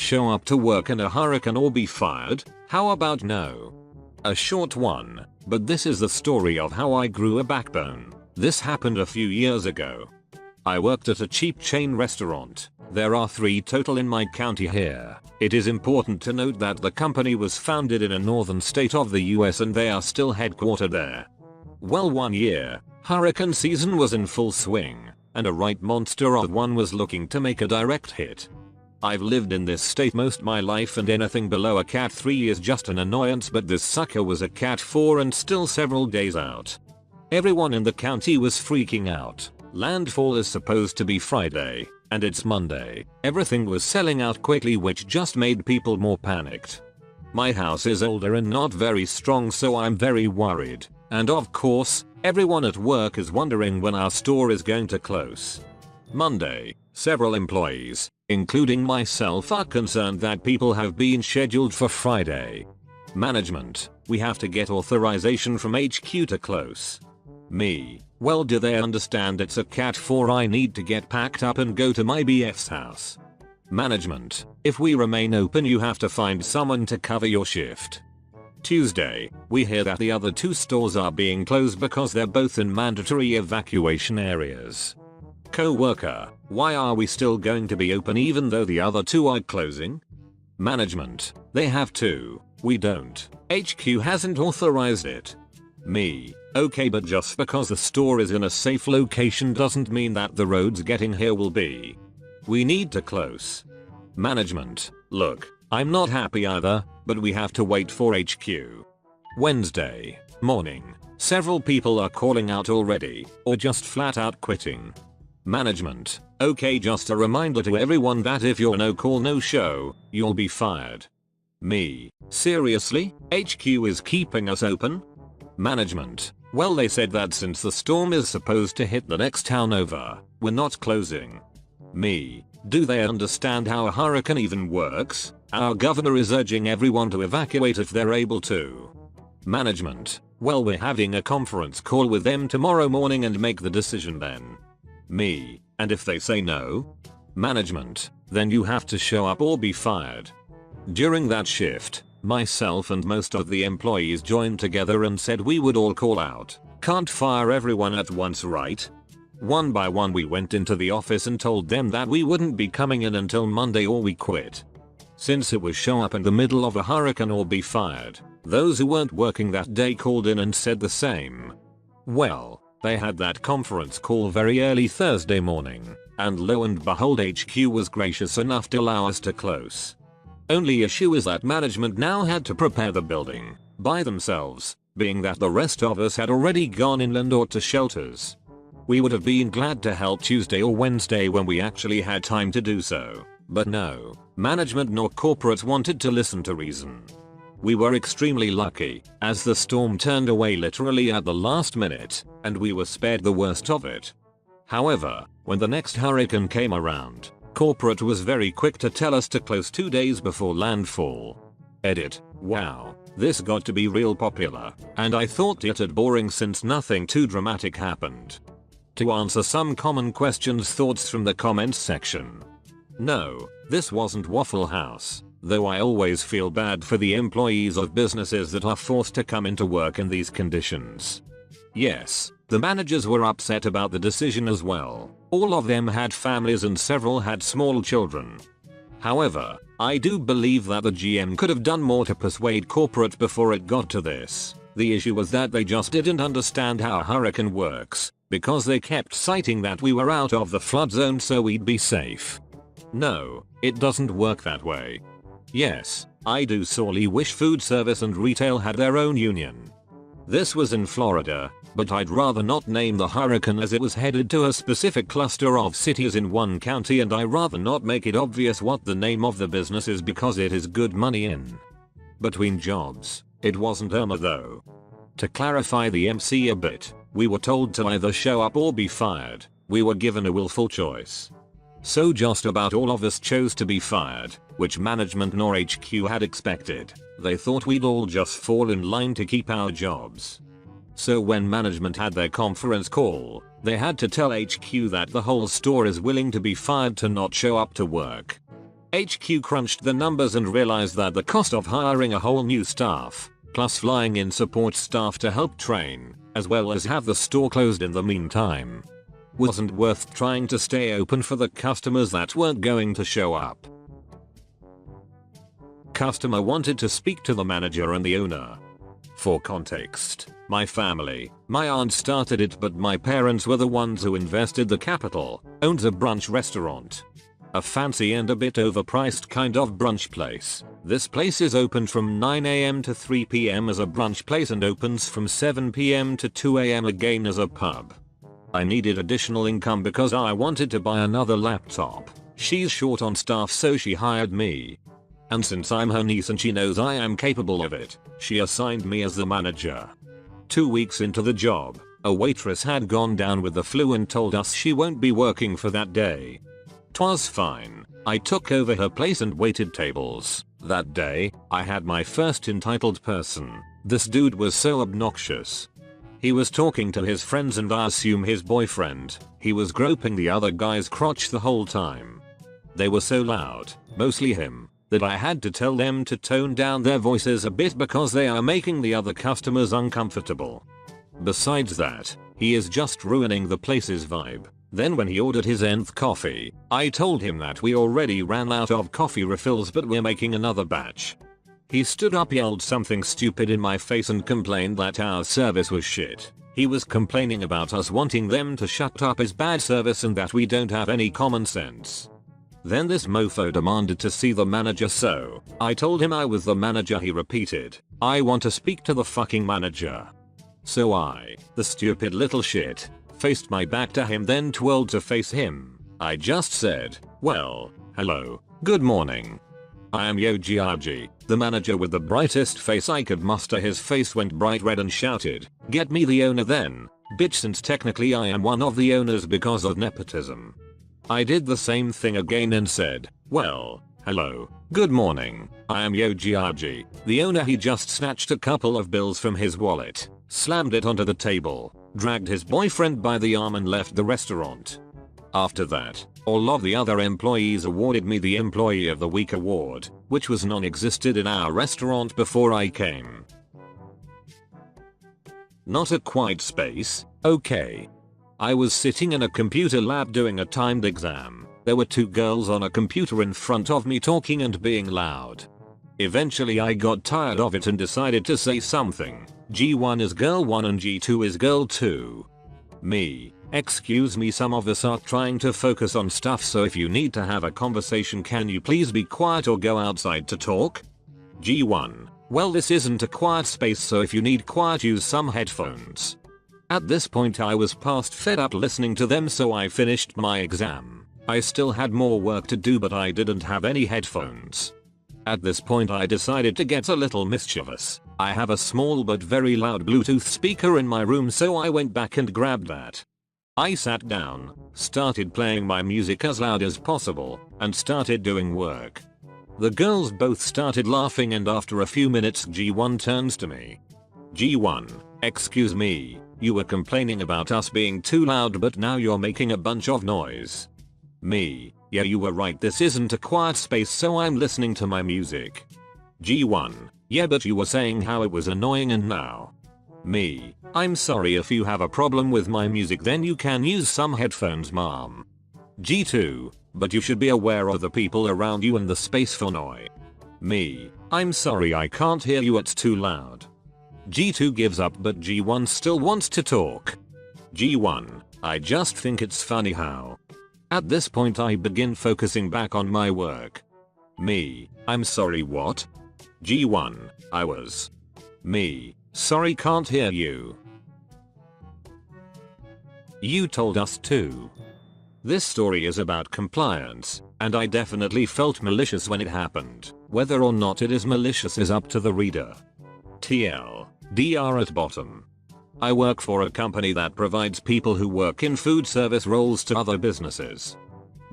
show up to work in a hurricane or be fired? How about no? A short one, but this is the story of how I grew a backbone. This happened a few years ago. I worked at a cheap chain restaurant. There are 3 total in my county here. It is important to note that the company was founded in a northern state of the US and they are still headquartered there. Well, one year, hurricane season was in full swing, and a right monster of one was looking to make a direct hit. I've lived in this state most my life and anything below a Cat 3 is just an annoyance, but this sucker was a Cat 4 and still several days out. Everyone in the county was freaking out. Landfall is supposed to be Friday, and it's Monday. Everything was selling out quickly, which just made people more panicked. My house is older and not very strong, so I'm very worried. And of course, everyone at work is wondering when our store is going to close. Monday, several employees, including myself, are concerned that people have been scheduled for Friday. Management, we have to get authorization from HQ to close. Me, well, do they understand it's a Cat 4? I need to get packed up and go to my BF's house. Management, if we remain open you have to find someone to cover your shift. Tuesday, we hear that the other 2 stores are being closed because they're both in mandatory evacuation areas. Co-worker, why are we still going to be open even though the other 2 are closing? Management, they have to, we don't. HQ hasn't authorized it. Me, okay, but just because the store is in a safe location doesn't mean that the roads getting here will be. We need to close. Management, look, I'm not happy either, but we have to wait for HQ. Wednesday morning, several people are calling out already, or just flat out quitting. Management, okay, just a reminder to everyone that if you're no call no show, you'll be fired. Me, seriously? HQ is keeping us open? Management, well, they said that since the storm is supposed to hit the next town over, we're not closing. Me, do they understand how a hurricane even works? Our governor is urging everyone to evacuate if they're able to. Management, well, we're having a conference call with them tomorrow morning and make the decision then. Me, and if they say no? Management, then you have to show up or be fired. During that shift, myself and most of the employees joined together and said we would all call out. Can't fire everyone at once, right? One by one we went into the office and told them that we wouldn't be coming in until Monday or we quit. Since it was show up in the middle of a hurricane or be fired, those who weren't working that day called in and said the same. Well, they had that conference call very early Thursday morning, and lo and behold HQ was gracious enough to allow us to close. Only issue is that management now had to prepare the building by themselves, being that the rest of us had already gone inland or to shelters. We would have been glad to help Tuesday or Wednesday when we actually had time to do so, but no, management nor corporate wanted to listen to reason. We were extremely lucky, as the storm turned away literally at the last minute, and we were spared the worst of it. However, when the next hurricane came around, corporate was very quick to tell us to close 2 days before landfall. Edit, wow, this got to be real popular, and I thought it boring since nothing too dramatic happened. To answer some common questions, thoughts from the comments section. No, this wasn't Waffle House, though I always feel bad for the employees of businesses that are forced to come into work in these conditions. Yes, the managers were upset about the decision as well. All of them had families and several had small children. However, I do believe that the GM could have done more to persuade corporate before it got to this. The issue was that they just didn't understand how a hurricane works, because they kept citing that we were out of the flood zone so we'd be safe. No, it doesn't work that way. Yes, I do sorely wish food service and retail had their own union. This was in Florida, but I'd rather not name the hurricane as it was headed to a specific cluster of cities in one county, and I rather not make it obvious what the name of the business is because it is good money in between jobs. It wasn't Irma though. To clarify the MC a bit, we were told to either show up or be fired. We were given a willful choice. So just about all of us chose to be fired, which management nor HQ had expected. They thought we'd all just fall in line to keep our jobs. So when management had their conference call, they had to tell HQ that the whole store is willing to be fired to not show up to work. HQ crunched the numbers and realized that the cost of hiring a whole new staff, plus flying in support staff to help train, as well as have the store closed in the meantime, wasn't worth trying to stay open for the customers that weren't going to show up. Customer wanted to speak to the manager and the owner. For context, my family, my aunt started it, but my parents were the ones who invested the capital, owns a brunch restaurant. A fancy and a bit overpriced kind of brunch place. This place is open from 9 AM to 3 PM as a brunch place and opens from 7 PM to 2 AM again as a pub. I needed additional income because I wanted to buy another laptop. She's short on staff, so she hired me. And since I'm her niece and she knows I am capable of it, she assigned me as the manager. 2 weeks into the job, a waitress had gone down with the flu and told us she won't be working for that day. 'Twas fine. I took over her place and waited tables. That day, I had my first entitled person. This dude was so obnoxious. He was talking to his friends and I assume his boyfriend. He was groping the other guy's crotch the whole time. They were so loud, mostly him, that I had to tell them to tone down their voices a bit because they are making the other customers uncomfortable. Besides that, he is just ruining the place's vibe. Then when he ordered his nth coffee, I told him that we already ran out of coffee refills but we're making another batch. He stood up, yelled something stupid in my face and complained that our service was shit. He was complaining about us wanting them to shut up as bad service and that we don't have any common sense. Then this mofo demanded to see the manager, so I told him I was the manager. He repeated, "I want to speak to the fucking manager." So I, the stupid little shit, faced my back to him, then twirled to face him. I just said, "Well, hello, good morning. I am Yogi," the manager with the brightest face I could muster. His face went bright red and shouted, "Get me the owner then, bitch, since technically I am one of the owners because of nepotism." I did the same thing again and said, "Well, hello, good morning. I am Yogi, the owner." He just snatched a couple of bills from his wallet, slammed it onto the table, dragged his boyfriend by the arm and left the restaurant. After that, all of the other employees awarded me the Employee of the Week award, which was non-existent in our restaurant before I came. Not a quiet space, okay. I was sitting in a computer lab doing a timed exam. There were 2 girls on a computer in front of me talking and being loud. Eventually I got tired of it and decided to say something. G1 is girl 1 and G2 is girl 2. Me. "Excuse me, some of us are trying to focus on stuff, so if you need to have a conversation, can you please be quiet or go outside to talk?" G1. "Well, this isn't a quiet space, so if you need quiet, use some headphones." At this point I was past fed up listening to them, so I finished my exam. I still had more work to do, but I didn't have any headphones. At this point I decided to get a little mischievous. I have a small but very loud Bluetooth speaker in my room, so I went back and grabbed that. I sat down, started playing my music as loud as possible, and started doing work. The girls both started laughing, and after a few minutes G1 turns to me. "G1, excuse me, you were complaining about us being too loud, but now you're making a bunch of noise." Me. "Yeah, you were right, this isn't a quiet space, so I'm listening to my music." G1. "Yeah, but you were saying how it was annoying and now." Me. "I'm sorry, if you have a problem with my music then you can use some headphones, mom." G2. "But you should be aware of the people around you and the space for noise." Me. "I'm sorry, I can't hear you, it's too loud." G2 gives up, but G1 still wants to talk. G1. "I just think it's funny how." At this point I begin focusing back on my work. Me. "I'm sorry, what?" G1. "I was." Me. "Sorry, can't hear you." You told us to. This story is about compliance, and I definitely felt malicious when it happened. Whether or not it is malicious is up to the reader. TLDR at bottom. I work for a company that provides people who work in food service roles to other businesses.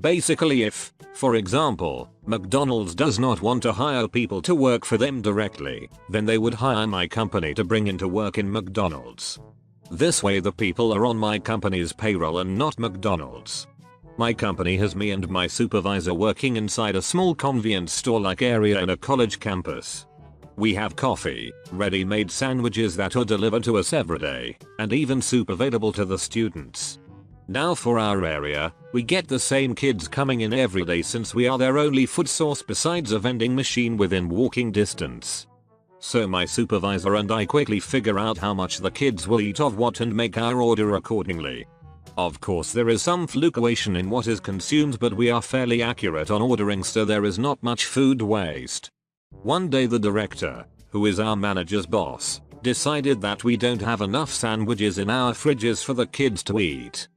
Basically, if, for example, McDonald's does not want to hire people to work for them directly, then they would hire my company to bring in to work in McDonald's. This way the people are on my company's payroll and not McDonald's. My company has me and my supervisor working inside a small convenience store-like area in a college campus. We have coffee, ready-made sandwiches that are delivered to us every day, and even soup available to the students. Now for our area, we get the same kids coming in every day since we are their only food source besides a vending machine within walking distance. So my supervisor and I quickly figure out how much the kids will eat of what and make our order accordingly. Of course there is some fluctuation in what is consumed, but we are fairly accurate on ordering, so there is not much food waste. One day the director, who is our manager's boss, decided that we don't have enough sandwiches in our fridges for the kids to eat.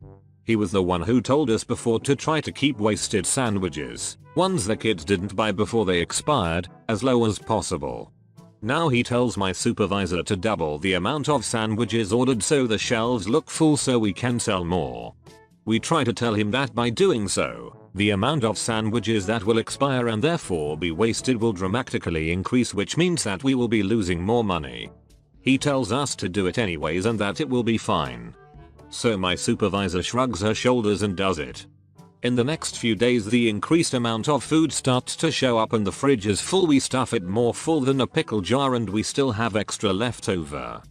He was the one who told us before to try to keep wasted sandwiches, ones the kids didn't buy before they expired, as low as possible. Now he tells my supervisor to double the amount of sandwiches ordered so the shelves look full so we can sell more. We try to tell him that by doing so, the amount of sandwiches that will expire and therefore be wasted will dramatically increase, which means that we will be losing more money. He tells us to do it anyways and that it will be fine. So my supervisor shrugs her shoulders and does it. In the next few days the increased amount of food starts to show up and the fridge is full. We stuff it more full than a pickle jar and we still have extra left over.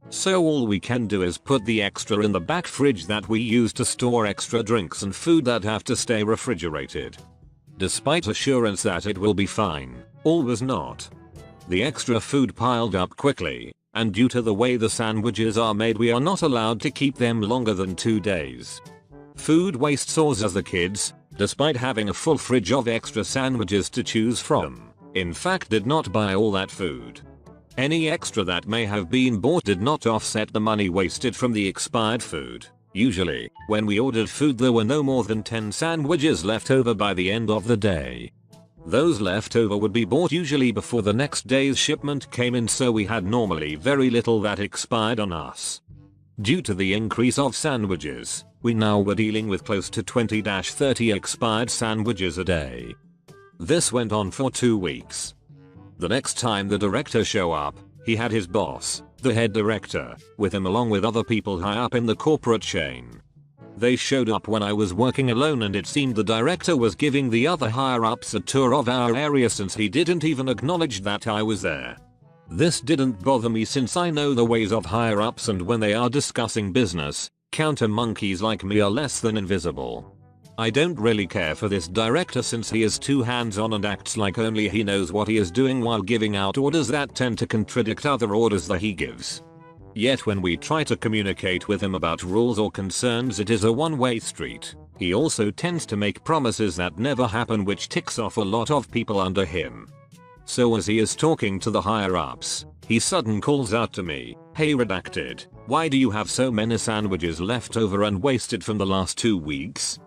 So all we can do is put the extra in the back fridge that we use to store extra drinks and food that have to stay refrigerated. Despite assurance that it will be fine, all was not. The extra food piled up quickly, and due to the way the sandwiches are made we are not allowed to keep them longer than 2 days. Food waste soars as the kids, despite having a full fridge of extra sandwiches to choose from, in fact did not buy all that food. Any extra that may have been bought did not offset the money wasted from the expired food. Usually, when we ordered food there were no more than 10 sandwiches left over by the end of the day. Those left over would be bought usually before the next day's shipment came in, so we had normally very little that expired on us. Due to the increase of sandwiches, we now were dealing with close to 20-30 expired sandwiches a day. This went on for 2 weeks. The next time the director showed up, he had his boss, the head director, with him along with other people high up in the corporate chain. They showed up when I was working alone and it seemed the director was giving the other higher ups a tour of our area since he didn't even acknowledge that I was there. This didn't bother me since I know the ways of higher ups, and when they are discussing business, counter monkeys like me are less than invisible. I don't really care for this director since he is too hands-on and acts like only he knows what he is doing while giving out orders that tend to contradict other orders that he gives. Yet when we try to communicate with him about rules or concerns it is a one-way street. He also tends to make promises that never happen, which ticks off a lot of people under him. So as he is talking to the higher ups, he suddenly calls out to me, "Hey Redacted, why do you have so many sandwiches left over and wasted from the last 2 weeks?"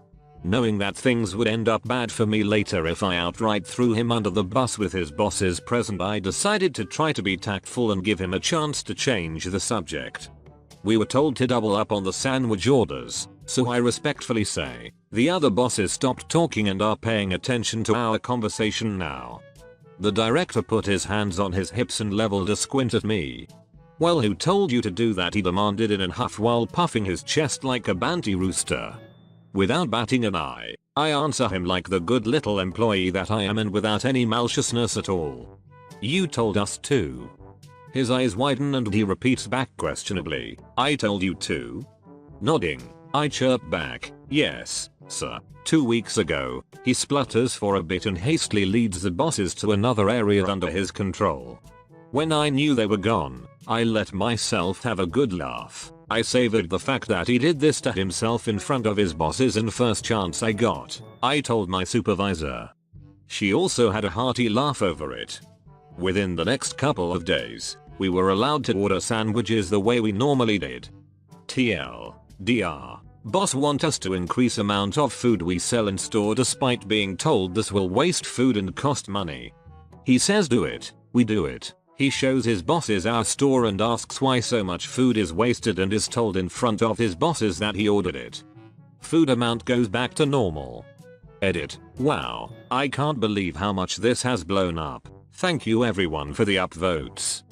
Knowing that things would end up bad for me later if I outright threw him under the bus with his bosses present, I decided to try to be tactful and give him a chance to change the subject. We were told to double up on the sandwich orders, so I respectfully say, "The other bosses stopped talking and are paying attention to our conversation now." The director put his hands on his hips and leveled a squint at me. "Well, who told you to do that?" he demanded in a huff while puffing his chest like a banty rooster. Without batting an eye, I answer him like the good little employee that I am and without any maliciousness at all. "You told us to." His eyes widen and he repeats back questionably, "I told you to?" Nodding, I chirp back, "Yes, sir." 2 weeks ago, he splutters for a bit and hastily leads the bosses to another area under his control. When I knew they were gone, I let myself have a good laugh. I savored the fact that he did this to himself in front of his bosses, and first chance I got, I told my supervisor. She also had a hearty laugh over it. Within the next couple of days, we were allowed to order sandwiches the way we normally did. TLDR. Boss want us to increase amount of food we sell in store despite being told this will waste food and cost money. He says do it, we do it. He shows his bosses our store and asks why so much food is wasted and is told in front of his bosses that he ordered it. Food amount goes back to normal. Edit. Wow, I can't believe how much this has blown up. Thank you everyone for the upvotes.